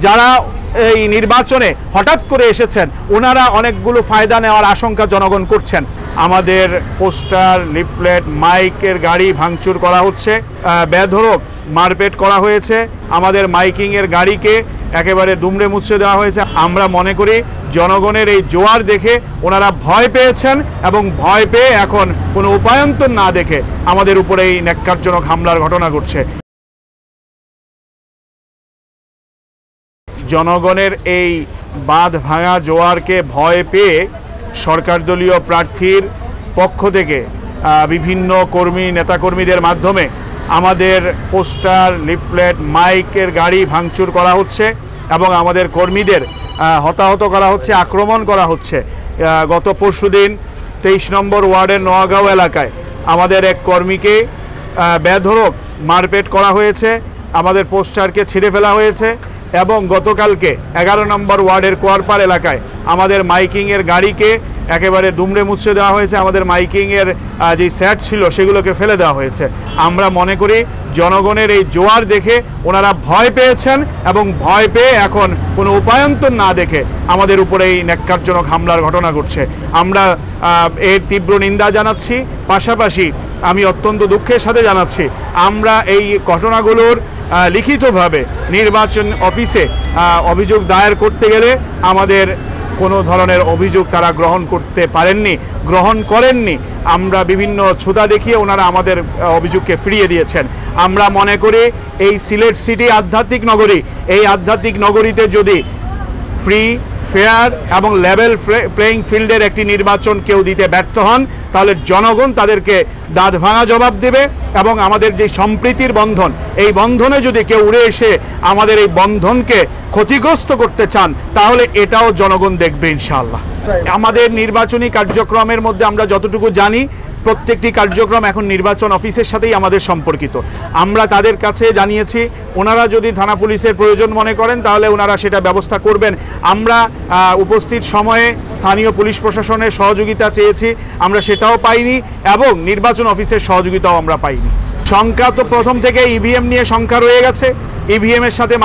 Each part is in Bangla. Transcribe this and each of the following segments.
যারা এই নির্বাচনে হঠাৎ করে এসেছেন ওনারা অনেকগুলো ফায়দা নেওয়ার আশঙ্কা জনগণ করছেন। আমাদের পোস্টার, লিফলেট, মাইকের গাড়ি ভাঙচুর করা হচ্ছে, বেধড়ক মারপেট করা হয়েছে, আমাদের মাইকিংয়ের গাড়িকে একেবারে দুমড়ে মুছড়ে দেওয়া হয়েছে। আমরা মনে করি জনগণের এই জোয়ার দেখে ওনারা ভয় পেয়েছেন এবং ভয় পেয়ে এখন কোনো উপায়ন্তর না দেখে আমাদের উপরে এই ন্যাক্কারজনক হামলার ঘটনা ঘটছে। জনগণের এই বাঁধ ভাঙা জোয়ারকে ভয় পেয়ে সরকার দলীয় প্রার্থীর পক্ষ থেকে বিভিন্ন নেতাকর্মীদের মাধ্যমে আমাদের পোস্টার, লিফলেট, মাইকের গাড়ি ভাঙচুর করা হচ্ছে এবং আমাদের কর্মীদের হতাহত করা হচ্ছে, আক্রমণ করা হচ্ছে। গত পরশুদিন 23 নম্বর ওয়ার্ডের নোয়াগাঁও এলাকায় আমাদের এক কর্মীকে বেধড়ক মারপেট করা হয়েছে, আমাদের পোস্টারকে ছিঁড়ে ফেলা হয়েছে এবং গতকালকে 11 নম্বর ওয়ার্ডের কোয়ারপাড় এলাকায় আমাদের মাইকিংয়ের গাড়িকে একেবারে দুমড়ে মুছড়ে দেওয়া হয়েছে, আমাদের মাইকিংয়ের যে সেট ছিল সেগুলোকে ফেলে দেওয়া হয়েছে। আমরা মনে করি জনগণের এই জোয়ার দেখে ওনারা ভয় পেয়েছেন এবং ভয় পেয়ে এখন কোনো উপায়ন্তর না দেখে আমাদের উপরে এই ন্যাক্কারজনক হামলার ঘটনা ঘটছে। আমরা এর তীব্র নিন্দা জানাচ্ছি, পাশাপাশি আমি অত্যন্ত দুঃখের সাথে জানাচ্ছি আমরা এই ঘটনাগুলোর লিখিতভাবে নির্বাচন অফিসে অভিযোগ দায়ের করতে গেলে আমাদের কোনো ধরনের অভিযোগ তারা গ্রহণ করেননি। আমরা বিভিন্ন ছুতা দেখিয়ে ওনারা আমাদের অভিযোগকে ফিরিয়ে দিয়েছেন। আমরা মনে করি এই সিলেট সিটি আধ্যাত্মিক নগরী, এই আধ্যাত্মিক নগরীতে যদি ফ্রি, ফেয়ার এবং লেভেল প্লেইং ফিল্ডের একটি নির্বাচন কেউ দিতে ব্যর্থ হন তাহলে জনগণ তাদেরকে দাঁত ভাঙা জবাব দেবে এবং আমাদের যে সম্প্রীতির বন্ধন, এই বন্ধনে যদি কেউ উড়ে এসে আমাদের এই বন্ধনকে ক্ষতিগ্রস্ত করতে চান তাহলে এটাও জনগণ দেখবে ইনশাআল্লাহ। আমাদের নির্বাচনী কার্যক্রমের মধ্যে আমরা যতটুকু জানি প্রত্যেকটি কার্যক্রম এখন নির্বাচন অফিসের সাথেই আমাদের সম্পর্কিত। আমরা তাদের কাছে জানিয়েছি ওনারা যদি থানা পুলিশের প্রয়োজন মনে করেন তাহলে ওনারা সেটা ব্যবস্থা করবেন। আমরা উপস্থিত সময়ে স্থানীয় পুলিশ প্রশাসনের সহযোগিতা চেয়েছি, আমরা সেটাও পাইনি এবং নির্বাচন অফিসের সহযোগিতাও আমরা পাইনি। শঙ্কা তো প্রথম থেকে ইভিএম নিয়ে শঙ্কা রয়ে গেছে। ইভিএমের সাথে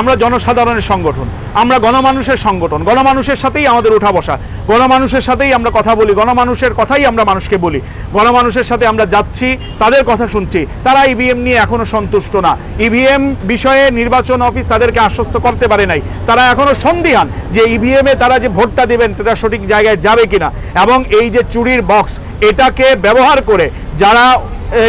আমরা জনসাধারণের সংগঠন, আমরা গণমানুষের সংগঠন, গণমানুষের সাথেই আমাদের উঠা বসা, গণমানুষের সাথেই আমরা কথা বলি, গণমানুষের কথাই আমরা মানুষকে বলি, গণমানুষের সাথে আমরা যাচ্ছি, তাদের কথা শুনছি। তারা ইভিএম নিয়ে এখনো সন্তুষ্ট না। ইভিএম বিষয়ে নির্বাচন অফিস তাদেরকে আশ্বস্ত করতে পারে নাই। তারা এখনো সন্দিহান যে ইভিএমে তারা যে ভোটটা দেবেন সেটা সঠিক জায়গায় যাবে কিনা এবং এই যে চুরির বক্স এটাকে ব্যবহার করে যারা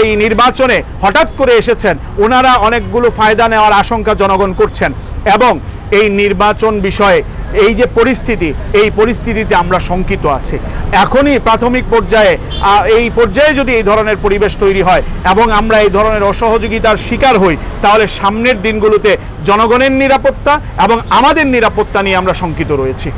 এই নির্বাচনে হঠাৎ করে এসেছেন ওনারা অনেকগুলো ফায়দা নেওয়ার আশঙ্কা জনগণ করছেন এবং এই নির্বাচন বিষয়ে এই যে পরিস্থিতি, এই পরিস্থিতিতে আমরা শঙ্কিত আছি। এখনই প্রাথমিক পর্যায়ে যদি এই ধরনের পরিবেশ তৈরি হয় এবং আমরা এই ধরনের অসহযোগিতার শিকার হই তাহলে সামনের দিনগুলোতে জনগণের নিরাপত্তা এবং আমাদের নিরাপত্তা নিয়ে আমরা শঙ্কিত রয়েছি।